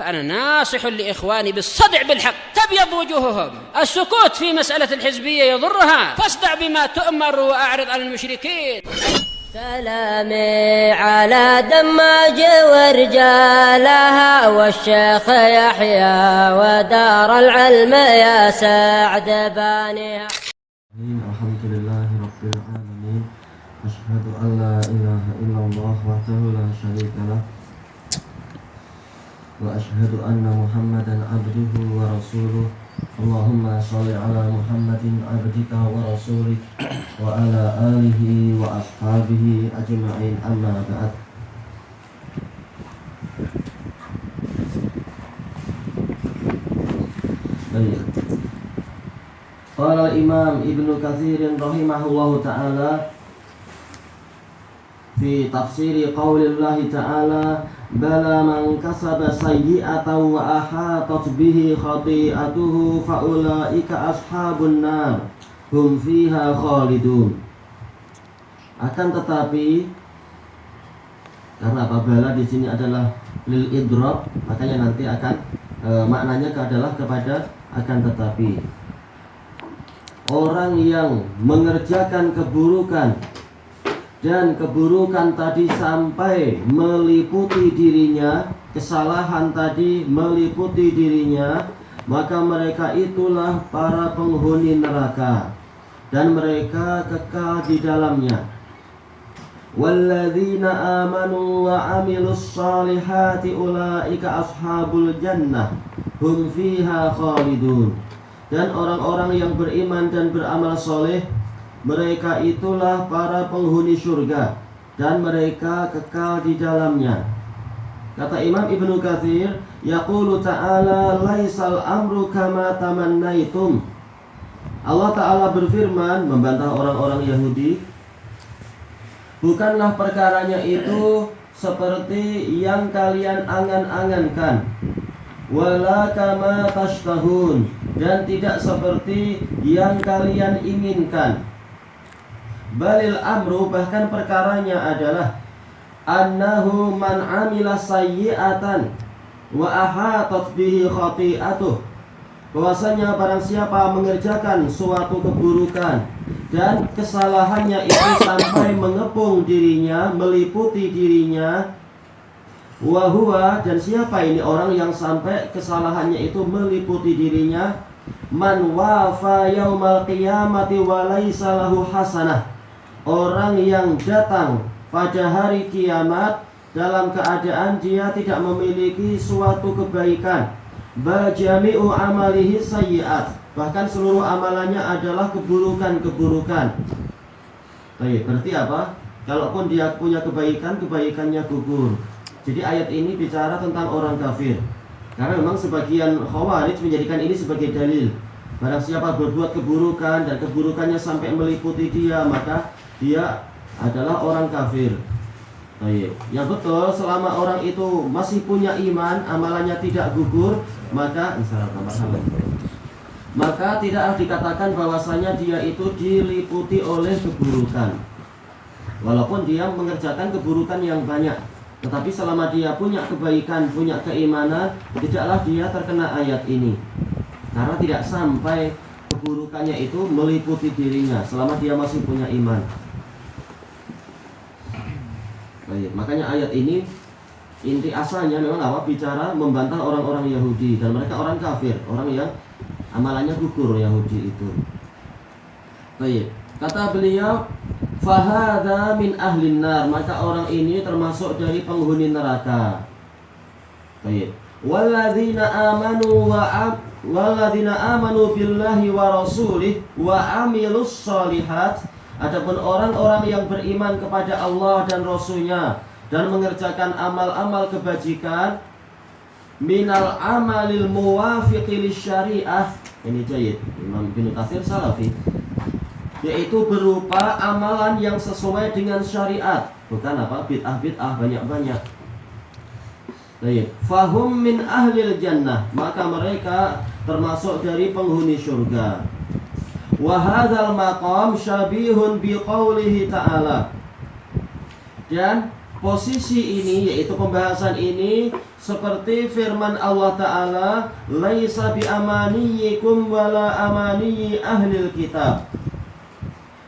فأنا ناصح لإخواني بالصدع بالحق، تبيض وجوههم. السكوت في مسألة الحزبية يضرها، فاصدع بما تؤمر وأعرض عن المشركين. سلامي على دماج ورجالها والشيخ يحيى ودار العلم يا سعد بانيها. الحمد لله رب العالمين، أشهد أن لا إله إلا الله وحده لا شريك له، وأشهد أن محمدا عبده ورسوله. اللهم صل على محمد عبدك ورسولك وعلى آله وأصحابه أجمعين، أما بعد. قال الإمام ابن كثير رحمه الله تعالى في تفسير قول الله تعالى: بلى من كسب سيئة وأحاطت به خطيئته فأولئك أصحاب النار هم فيها خالدون. Akan tetapi, karena apa, bala di sini adalah lil idrob, makanya nanti akan maknanya adalah kepada akan tetapi. Orang yang mengerjakan keburukan dan keburukan tadi sampai meliputi dirinya, kesalahan tadi meliputi dirinya, maka mereka itulah para penghuni neraka dan mereka kekal di dalamnya. Walladzina amanu wa amilus salihati ulaika ashabul jannah hum fiha khalidun. Dan orang-orang yang beriman dan beramal soleh, mereka itulah para penghuni surga dan mereka kekal di dalamnya. Kata Imam Ibnu Katsir, yaqulu ta'ala laisal amru kama tamannaitum. Allah Ta'ala berfirman membantah orang-orang Yahudi, bukanlah perkaranya itu seperti yang kalian angan-angankan, wala kama tashtahun, dan tidak seperti yang kalian inginkan. Balil amru, bahkan perkaranya adalah annahu man amila sayyi'atan wa ahatat bihi khati'atuh, bahwasanya barang siapa mengerjakan suatu keburukan dan kesalahannya itu sampai mengepung dirinya, meliputi dirinya, wa huwa, dan siapa ini orang yang sampai kesalahannya itu meliputi dirinya, man wafa yaumal qiyamati wa laisa lahu hasanah, orang yang datang pada hari kiamat dalam keadaan dia tidak memiliki suatu kebaikan, bajami'u amalihi sayyi'at, bahkan seluruh amalannya adalah keburukan-keburukan. Baik, berarti apa? Kalaupun dia punya kebaikan, kebaikannya gugur. Jadi ayat ini bicara tentang orang kafir. Karena memang sebagian Khawarij menjadikan ini sebagai dalil. Barang siapa berbuat keburukan dan keburukannya sampai meliputi dia, maka dia adalah orang kafir. Baik. Yang betul, selama orang itu masih punya iman, amalannya tidak gugur, maka tidak dikatakan bahwasanya dia itu diliputi oleh keburukan. Walaupun dia mengerjakan keburukan yang banyak, tetapi selama dia punya kebaikan, punya keimanan, tidaklah dia terkena ayat ini. Karena tidak sampai keburukannya itu meliputi dirinya selama dia masih punya iman. Baik, makanya ayat ini inti asalnya memang apa? Bicara membantah orang-orang Yahudi, dan mereka orang kafir, orang yang amalannya gugur Yahudi itu. Baik, kata beliau, fahadha min ahlin nar, maka orang ini termasuk dari penghuni neraka. Baik. Walladzina amanu billahi wa rasulih wa amilus solihat. Adapun orang-orang yang beriman kepada Allah dan Rasulnya dan mengerjakan amal-amal kebajikan, minal amalil muwafiqi lisyariah. Ini jayid, Imam Ibnu Katsir Salafi, yaitu berupa amalan yang sesuai dengan syariat, bukan apa bid'ah-bid'ah banyak-banyak. Baik, fahum min ahlil jannah, maka mereka termasuk dari penghuni surga. Wa hadzal maqam syabihun biqaulihi ta'ala, dan Posisi ini, yaitu pembahasan ini, seperti firman Allah Ta'ala, laisa bi amaniyikum wala amaniyi ahlil kitab.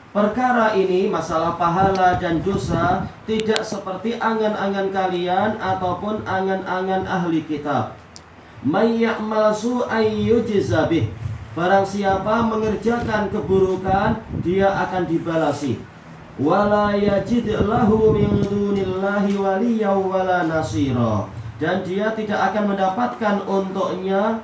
Perkara ini, masalah pahala dan dosa, tidak seperti angan-angan kalian ataupun angan-angan ahli kitab. May ya'mal su'an yujza bih. Barang siapa mengerjakan keburukan, dia akan dibalasi. Wala yajid lahu min dunillahi waliyan wala nasira. Dan dia tidak akan mendapatkan untuknya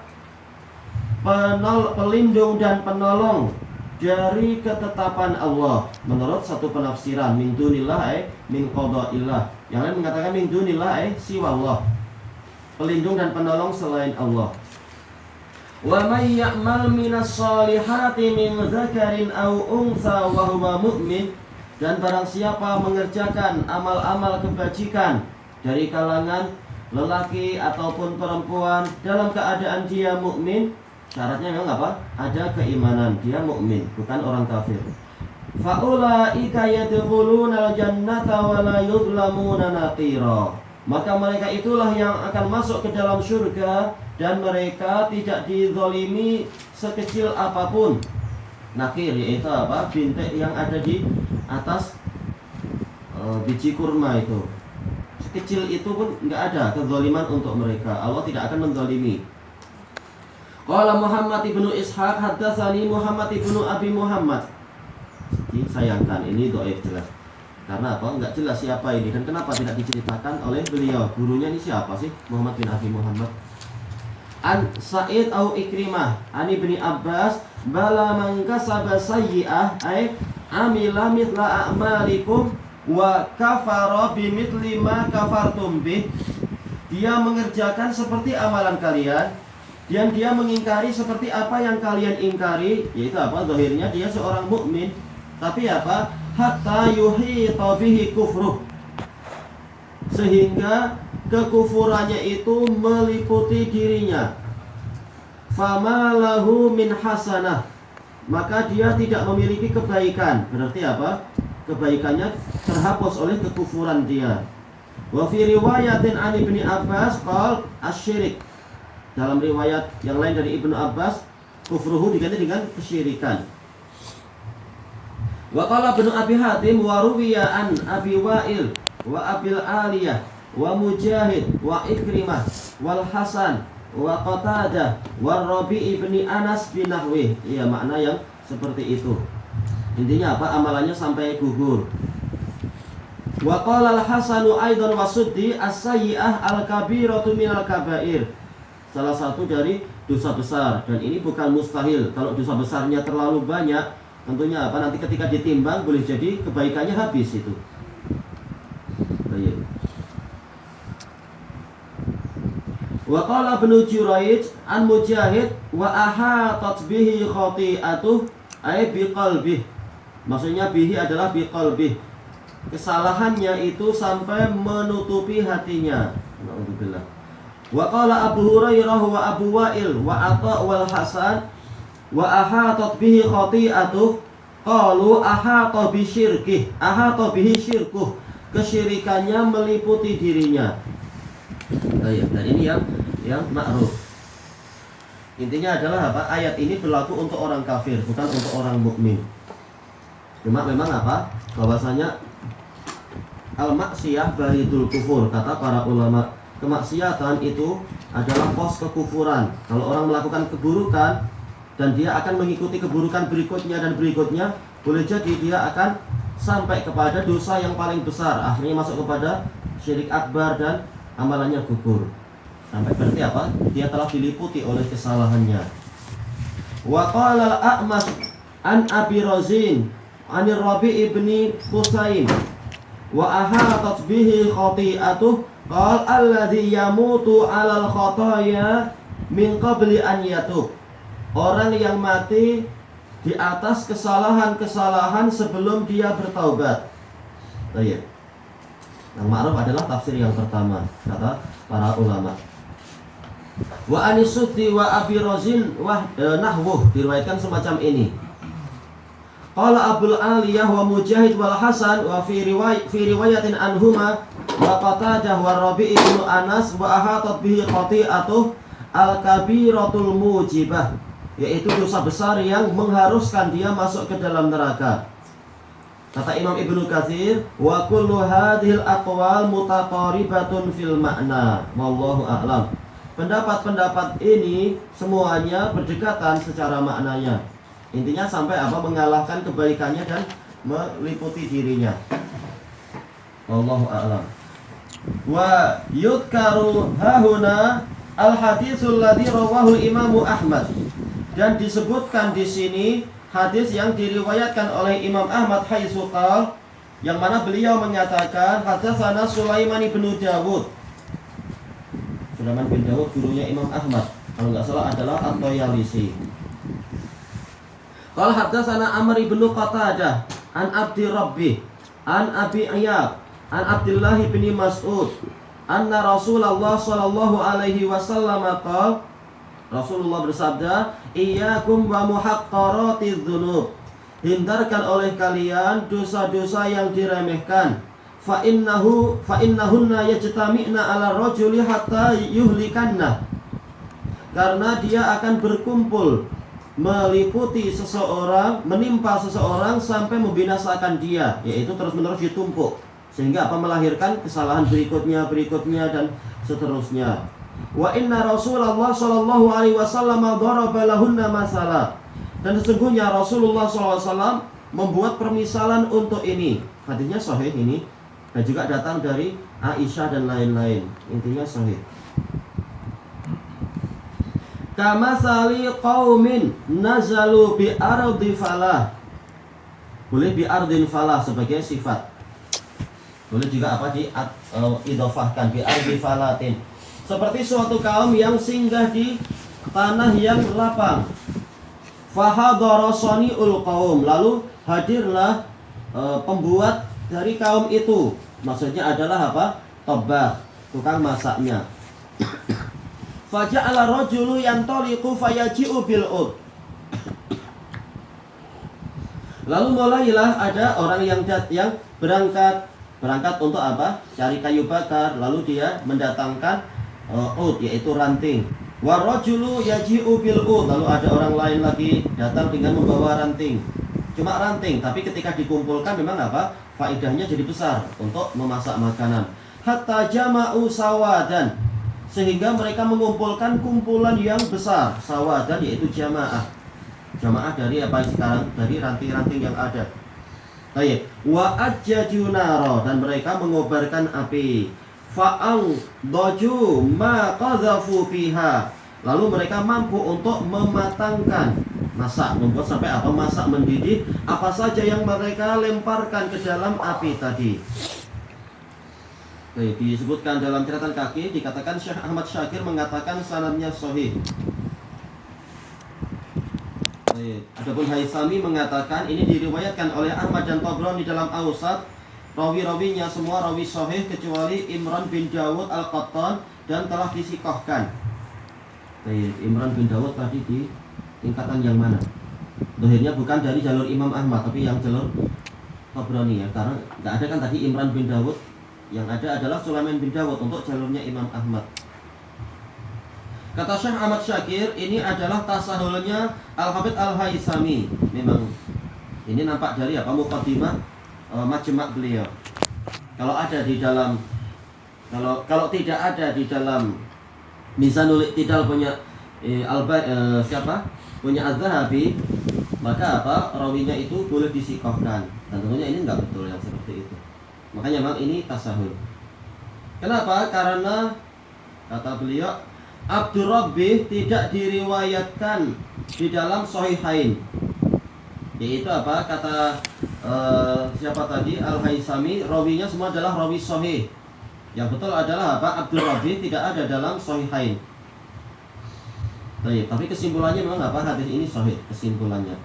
pelindung dan penolong dari ketetapan Allah. Menurut satu penafsiran, min dunillah min qadaillah. Yang lain mengatakan min dunillah siwallah, pelindung dan penolong selain Allah. Wa may ya'mal minas solihati min dzakarin aw untha wa huwa mu'min. Dan barang siapa mengerjakan amal-amal kebajikan dari kalangan lelaki ataupun perempuan dalam keadaan dia mukmin, syaratnya memang apa? Ada keimanan, dia mukmin, bukan orang kafir. Faulaika yadkhulunal jannata wa la yuzlamuna naqira. Maka mereka itulah yang akan masuk ke dalam surga dan mereka tidak dizalimi sekecil apapun. Nakir yaitu apa? Bintik yang ada di atas biji kurma itu. Sekecil itu pun enggak ada kezaliman untuk mereka. Allah tidak akan menzalimi. Qala Muhammad ibnu Ishaq haddatsani Muhammad ibnu Abi Muhammad. Disayangkan ini dhaif jelas. Karena apa? Enggak jelas siapa ini dan kenapa tidak diceritakan oleh beliau. Gurunya ini siapa sih? Muhammad bin Abi Muhammad. An Sa'id au Ikrimah an Ibni Abbas bala man kasaba sayyi'ah ay amila mithla a'malikum wa kafara bimithli ma kafartum bih. Dia mengerjakan seperti amalan kalian dan dia mengingkari seperti apa yang kalian ingkari, yaitu apa? Zahirnya dia seorang mukmin, tapi apa? Hatta yuhita bihi kufruh, sehingga kekufurannya itu meliputi dirinya. Fama lahu min hasanah, maka dia tidak memiliki kebaikan. Berarti apa? Kebaikannya terhapus oleh kekufuran dia. Wa fi riwayatin an Ibni Abbas qal asyirik. Dalam riwayat yang lain dari Ibnu Abbas, kufruhu diganti dengan kesyirikan. Wa qala Ibnu Abi Hatim wa ruwiya an Abi Wa'il wa Abil Aliyah wa Mujahid wa Ikrimah wal Hasan wa Qatadah wa Rabi' ibni Anas bin Nahwi. Iya, makna yang seperti itu. Intinya apa? Amalannya sampai gugur. Wa qala al-Hasanu aidan wa Suddi as-sayyi'ah al-kabiratu minal kabair. Salah satu dari dosa besar, dan ini bukan mustahil. Kalau dosa besarnya terlalu banyak, tentunya apa? Nanti ketika ditimbang boleh jadi kebaikannya habis itu. Baik. Wa qala Ibnu Jurayj an Mujahid wa ahatat bihi khati'atuh ay biqalbih. Maksudnya bihi adalah biqalbih. Kesalahannya itu sampai menutupi hatinya. Alhamdulillah. Wa qala Abu Hurairah wa Abu Wa'il wa Atha wal Hasan wa ahatat bihi khati'atuh qalu ahata bi syirkih, ahata bihi syirkuh. Kesyirikannya meliputi dirinya. Dan ini yang ma'ruf. Intinya adalah apa? Ayat ini berlaku untuk orang kafir, bukan untuk orang mukmin. Cuma memang apa? Bahwasanya al-maksiyah baridul kufur, kata para ulama. Kemaksiatan itu adalah pos kekufuran. Kalau orang melakukan keburukan dan dia akan mengikuti keburukan berikutnya dan berikutnya, boleh jadi dia akan sampai kepada dosa yang paling besar, akhirnya masuk kepada syirik akbar dan amalannya gugur. Sampai berarti apa? Dia telah diliputi oleh kesalahannya. Wa qala al-A'mash an Abi Razin an Rabi' ibni Husain wa ahatat bihi khati'atuh qal alladhi yamutu 'alal khataya min qabli an yatub. Orang yang mati di atas kesalahan-kesalahan sebelum dia bertaubat. Baik. Yang ma'ruf adalah tafsir yang pertama, kata para ulama. Wa anisuddi wa Abi Razin wa nahwuh, diriwayatkan semacam ini. Qala Abul Aliyah wa Mujahid wal Hasan wa fi riwayatin anhuma wa Qatadah wa Rabi' ibnu Anas wa ahatat bihi khati'atuh al-kabiratul mujibah, yaitu dosa besar yang mengharuskan dia masuk ke dalam neraka. Kata Imam Ibnu Katsir, wa kullu hadhil aqwal mutaqaribatun fil makna, wallahu a'lam. Pendapat-pendapat ini semuanya berdekatan secara maknanya. Intinya sampai apa? Mengalahkan kebaikannya dan meliputi dirinya. Wallahu a'lam. Wa yudkaru hahuna al-hadisul ladzi rawahu Imam Ahmad. Dan disebutkan di sini hadis yang diriwayatkan oleh Imam Ahmad haitsu qala, yang mana beliau menyatakan hadatsana Sulaiman bin Dawud. Sulaiman bin Dawud gurunya Imam Ahmad, kalau enggak salah adalah At-Tayalisi. Qala hadatsana Amr bin Qatadah an Abdi Rabbih an Abi Ayyab an Abdullah bin Mas'ud anna Rasulullah sallallahu alaihi wasallam qala, Rasulullah bersabda, iyyakum wa muhaqqaratiz dzunub. Hindarkan oleh kalian dosa-dosa yang diremehkan. Fa innahunna yajtami'na 'ala rajuli hatta yuhlikanna. Karena dia akan berkumpul meliputi seseorang, menimpa seseorang sampai membinasakan dia, yaitu terus-menerus ditumpuk sehingga apa? Melahirkan kesalahan berikutnya dan seterusnya. Wa inna Rasulullah sallallahu alaihi wasallam daraba lahunna masalah. Dan sesungguhnya Rasulullah sallallahu alaihi wasallam membuat permisalan untuk ini. Hadisnya sahih ini dan juga datang dari Aisyah dan lain-lain. Intinya sahih. Kama sali qaumin nazalu bi ardi falah. Boleh bi ardin falah sebagai sifat. Boleh juga apa? Idhofahkan bi ardi falatin. Seperti suatu kaum yang singgah di tanah yang lapang. Fahadara sani'ul qaum, lalu hadirlah pembuat dari kaum itu. Maksudnya adalah apa? Tabbah, tukang masaknya. Faja'ala rajulu yantaliqu fayaji'u bil ud. Lalu mulailah ada orang yang berangkat untuk apa? Cari kayu bakar, lalu dia mendatangkan ud, yaitu ranting. Warajulu yaji'u bil ud, lalu ada orang lain lagi datang dengan membawa ranting. Cuma ranting, tapi ketika dikumpulkan memang apa? Faedahnya jadi besar untuk memasak makanan. Hatta jama'u sawadan, sehingga mereka mengumpulkan kumpulan yang besar. Sawadan yaitu jamaah. Jamaah dari apa sekarang? Dari ranting-ranting yang ada. Baik. Wa ajjaju naro, dan mereka mengobarkan api. Fa'ang doju ma qadhafu fiha, lalu mereka mampu untuk mematangkan, masak, membuat sampai apa? Masak mendidih apa saja yang mereka lemparkan ke dalam api tadi. Baik, disebutkan dalam catatan kaki, dikatakan Syekh Ahmad Syakir mengatakan sanadnya sahih. Baik, adapun Haisami mengatakan ini diriwayatkan oleh Ahmad dan Tabrani dalam Awsat. Rawi-rawinya semua rawi sahih kecuali Imran bin Dawud Al-Qattan dan telah disikohkan. Baik, Imran bin Dawud tadi di tingkatan yang mana? Dohirnya bukan dari jalur Imam Ahmad, tapi yang jalur Tabrani ya. Karena tidak ada kan tadi Imran bin Dawud. Yang ada adalah Sulaiman bin Dawud untuk jalurnya Imam Ahmad. Kata Syekh Ahmad Syakir, ini adalah tasahulnya Al-Hafidz Al-Haisami. Memang ini nampak dari apa? Muqaddimah majma' beliau. Kalau ada di dalam, kalau tidak ada di dalam Mizanul I'tidal punya siapa? Punya Az-Zahabi, maka apa? Rawinya itu boleh disikohkan. Dan tentunya ini enggak betul yang seperti itu. Makanya memang ini tasahul. Kenapa? Karena kata beliau Abdur Rabbih tidak diriwayatkan di dalam Sahihain. Yaitu apa? Kata siapa tadi? Al-Haisami, rawinya semua adalah rawi sahih. Yang betul adalah apa? Abdur Rabbih tidak ada dalam Sahihain. Tapi kesimpulannya memang apa? Hadis ini sahih kesimpulannya.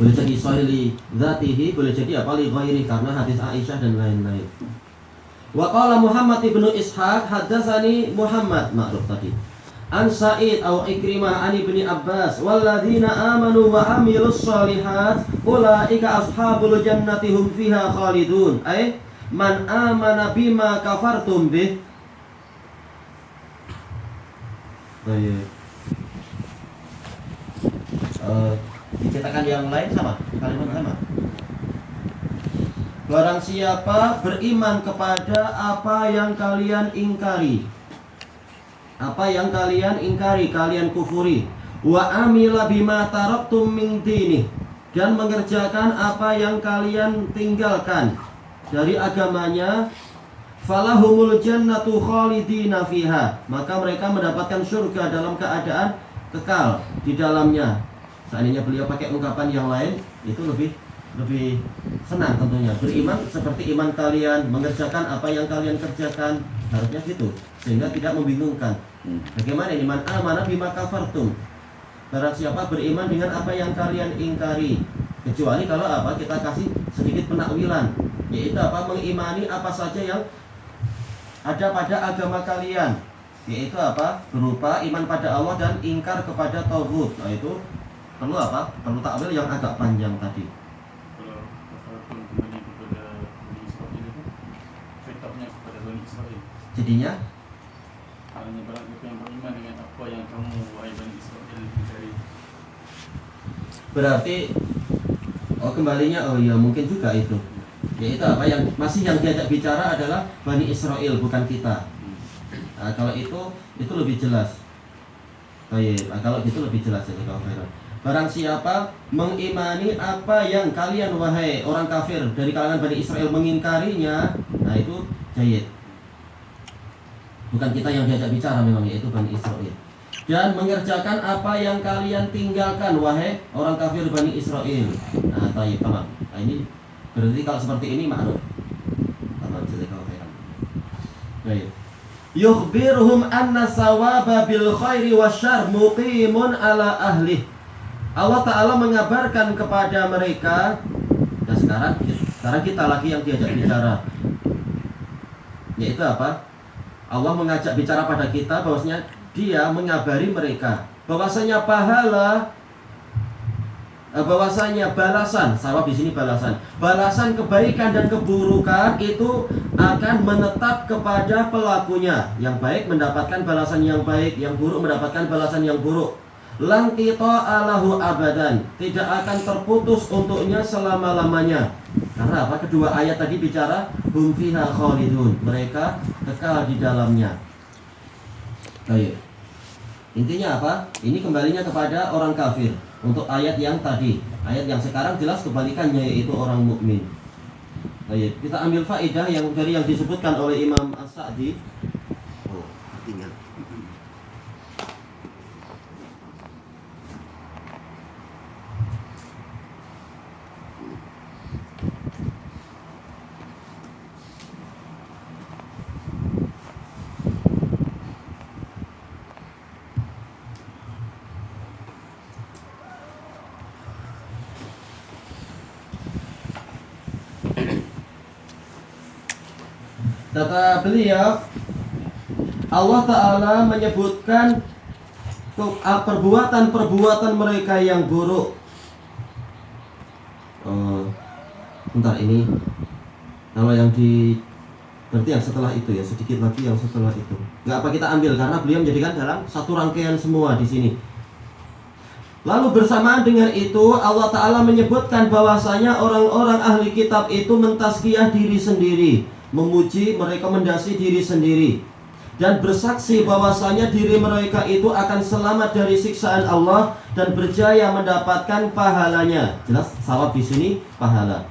Boleh jadi sahih li dzatihi, boleh jadi apa? Li ghairi, karena hadis Aisyah dan lain-lain. Wa qala Muhammad ibnu Ishaq haddatsani Muhammad ma'ruf tadi An Sa'id au Ikrimah an Ibni Abbas walladzina amanu wa amilus shalihat ulaika ashabul jannati hum fiha khalidun. Ay man amana bima kafartum bih. Baik. Dicetakan yang lain sama, kalimat sama. Barang siapa beriman kepada apa yang kalian ingkari, apa yang kalian ingkari, kalian kufuri, wa amila bima taraktum min dinih, dan mengerjakan apa yang kalian tinggalkan dari agamanya, falahumul jannatu khalidina fiha, maka mereka mendapatkan surga dalam keadaan kekal di dalamnya. Seandainya beliau pakai ungkapan yang lain, itu lebih senang tentunya. Beriman seperti iman kalian, mengerjakan apa yang kalian kerjakan, harusnya gitu, sehingga tidak membingungkan. Bagaimana ini? Man amana bima kafartum, barang siapa beriman dengan apa yang kalian ingkari, kecuali kalau apa, kita kasih sedikit penakwilan, yaitu apa, mengimani apa saja yang ada pada agama kalian, yaitu apa, berupa iman pada Allah dan ingkar kepada tauhid. Nah itu perlu apa? Perlu takwil yang agak panjang tadi. Kalau kafaratun kembali kepada Bani Israil itu, fitnahnya kepada Bani Israil. Jadinya Hanya barang siapa yang beriman dengan apa yang kamu wahai Bani Israil mencari. berarti kembalinya iya mungkin juga itu. Yaitu apa, yang masih yang diajak bicara adalah Bani Israil, bukan kita. Nah, kalau itu lebih jelas. Baik, kalau gitu lebih jelas ya kalau barang siapa mengimani apa yang kalian wahai orang kafir dari kalangan Bani Israil mengingkarinya, nah itu jayid. Bukan kita yang diajak bicara memang, yaitu Bani Israil. Dan mengerjakan apa yang kalian tinggalkan wahai orang kafir Bani Israil. Nah, baik, tamam. Nah, ini berarti kalau seperti ini ma'ruf. Tamam, jazakallahu khairan. Baik. Yukhbiruhum anna sawaba bil khairi wasyarr muqimun ala ahlih. Allah Ta'ala mengabarkan kepada mereka. Nah sekarang kita lagi yang diajak bicara, yaitu apa? Allah mengajak bicara pada kita bahwasanya Dia mengabari mereka bahwasanya pahala, bahwasanya balasan, sawab di sini balasan kebaikan dan keburukan itu akan menetap kepada pelakunya. Yang baik mendapatkan balasan yang baik, yang buruk mendapatkan balasan yang buruk. Lang qita'alahu abadan, tidak akan terputus untuknya selama-lamanya. Karena apa? Kedua ayat tadi bicara hum fiha khalidun, mereka kekal di dalamnya. Baik. Intinya apa? Ini kembalinya kepada orang kafir. Untuk ayat yang tadi, ayat yang sekarang jelas kebalikannya, yaitu orang mukmin. Baik, kita ambil faedah yang dari yang disebutkan oleh Imam As-Sa'di. Tinggal. Kata beliau, Allah Ta'ala menyebutkan perbuatan-perbuatan mereka yang buruk. Bentar, ini kalau yang berarti yang setelah itu ya, sedikit lagi yang setelah itu. Nggak apa kita ambil karena beliau menjadikan dalam satu rangkaian semua di sini. Lalu bersamaan dengan itu Allah Ta'ala menyebutkan bahwasanya orang-orang ahli kitab itu mentazkiyah diri sendiri, memuji, merekomendasi diri sendiri, dan bersaksi bahwasanya diri mereka itu akan selamat dari siksaan Allah dan berjaya mendapatkan pahalanya. Jelas sawab di sini pahala.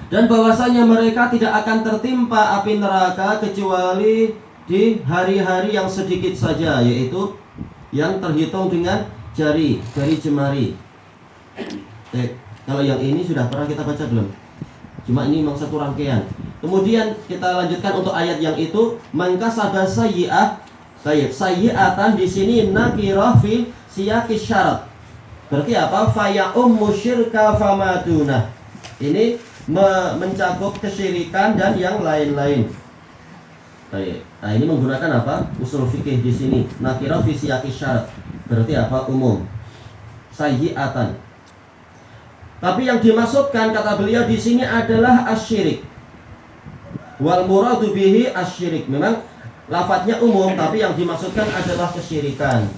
Dan bahwasanya mereka tidak akan tertimpa api neraka kecuali di hari-hari yang sedikit saja, yaitu yang terhitung dengan jari jemari. Kalau yang ini sudah pernah kita baca belum? Cuma ini memang satu rangkaian. Kemudian kita lanjutkan untuk ayat yang itu, maka sabah sayyi'ah. Baik, sayyi'atan di sini nakirah fi siyaqis syarat. Berarti apa? Fa ya'ummu syirka famaduna. Ini mencakup kesyirikan dan yang lain-lain. Baik. Nah, ini menggunakan apa? Usul fikih di sini. Nakirah fi siyaqi syarat. Berarti apa? Umum. Sayyi'atan. Tapi yang dimaksudkan kata beliau di sini adalah asyirik. Wal muradu bihi asyirik. Memang lafadznya umum, tapi yang dimaksudkan adalah kesyirikan.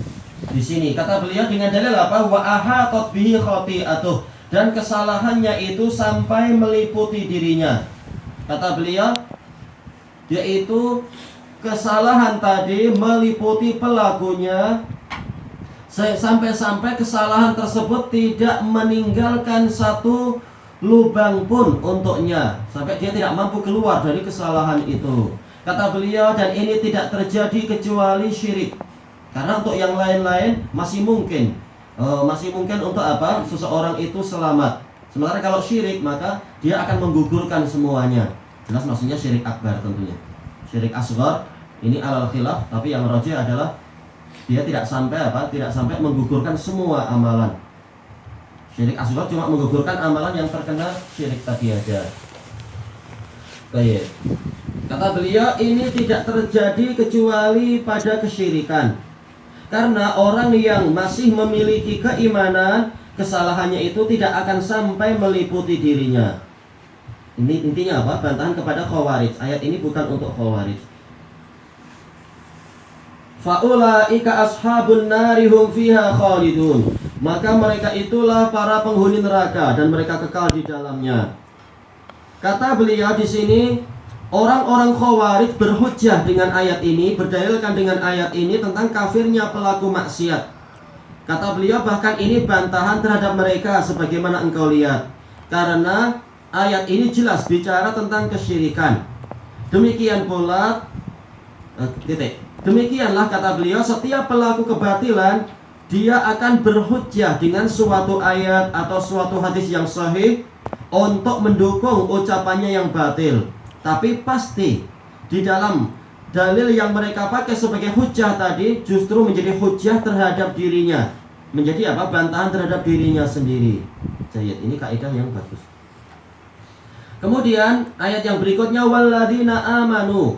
Di sini kata beliau dengan dalil apa? Wa ahatat bihi khati'atuh, dan kesalahannya itu sampai meliputi dirinya. Kata beliau, yaitu kesalahan tadi meliputi pelakunya sampai-sampai kesalahan tersebut tidak meninggalkan satu lubang pun untuknya, sampai dia tidak mampu keluar dari kesalahan itu. Kata beliau, dan ini tidak terjadi kecuali syirik. Karena untuk yang lain-lain masih mungkin untuk apa? Seseorang itu selamat. Sementara kalau syirik, maka dia akan menggugurkan semuanya. Jelas maksudnya syirik akbar tentunya. Syirik asghar ini alal khilaf, tapi yang rajih adalah dia tidak sampai menggugurkan semua amalan. Syirik asghar cuma menggugurkan amalan yang terkena syirik tadi aja. Baik. Kata beliau, ini tidak terjadi kecuali pada kesyirikan. Karena orang yang masih memiliki keimanan, kesalahannya itu tidak akan sampai meliputi dirinya. Ini intinya apa? Bantahan kepada Khawarij. Ayat ini bukan untuk Khawarij. Faulaika ashabun nari hum fiha khalidun. Maka mereka itulah para penghuni neraka dan mereka kekal di dalamnya. Kata beliau di sini, orang-orang Khawarij berhujjah dengan ayat ini, berdalilkan dengan ayat ini tentang kafirnya pelaku maksiat. Kata beliau, bahkan ini bantahan terhadap mereka sebagaimana engkau lihat. Karena ayat ini jelas bicara tentang kesyirikan. Demikian pula demikianlah kata beliau, setiap pelaku kebatilan dia akan berhujjah dengan suatu ayat atau suatu hadis yang sahih untuk mendukung ucapannya yang batil. Tapi pasti di dalam dalil yang mereka pakai sebagai hujjah tadi justru menjadi hujjah terhadap dirinya, menjadi apa? Bantahan terhadap dirinya sendiri. Jadi ini kaidah yang bagus. Kemudian ayat yang berikutnya, walladzina amanu,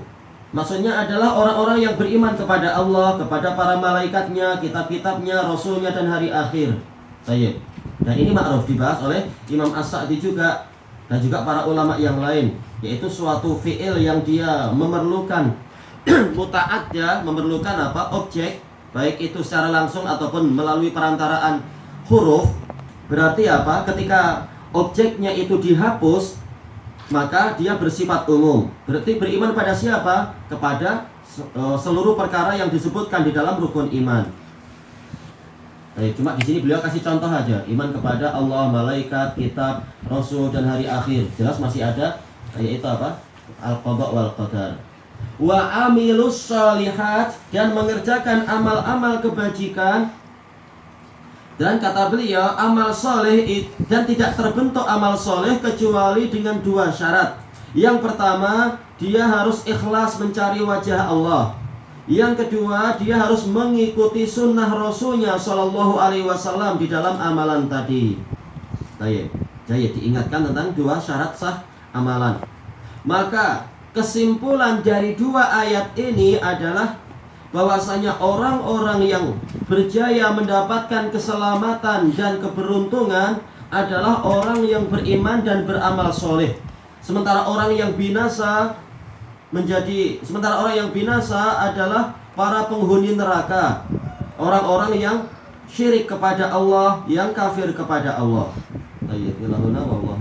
maksudnya adalah orang-orang yang beriman kepada Allah, kepada para malaikatnya, kitab-kitabnya, rasulnya dan hari akhir. Dan ini ma'ruf dibahas oleh Imam As-Sa'di juga dan juga para ulama yang lain, yaitu suatu fi'il yang dia memerlukan muta'adda, memerlukan apa? Objek, baik itu secara langsung ataupun melalui perantaraan huruf. Berarti apa? Ketika objeknya itu dihapus, maka dia bersifat umum. Berarti beriman pada siapa? Kepada seluruh perkara yang disebutkan di dalam rukun iman. Cuma di sini beliau kasih contoh aja, iman kepada Allah, malaikat, kitab, rasul dan hari akhir. Jelas masih ada, yaitu apa? Al-qada wal qadar. Wa amilus shalihat, dan mengerjakan amal-amal kebajikan. Dan kata beliau, amal soleh dan tidak terbentuk amal soleh kecuali dengan dua syarat. Yang pertama, dia harus ikhlas mencari wajah Allah. Yang kedua, dia harus mengikuti sunnah Rasulnya Shallallahu Alaihi Wasallam di dalam amalan tadi. Jadi diingatkan tentang dua syarat sah amalan. Maka kesimpulan dari dua ayat ini adalah bahwasanya orang-orang yang berjaya mendapatkan keselamatan dan keberuntungan adalah orang yang beriman dan beramal soleh. Sementara orang yang binasa adalah para penghuni neraka, orang-orang yang syirik kepada Allah, yang kafir kepada Allah. Wallahu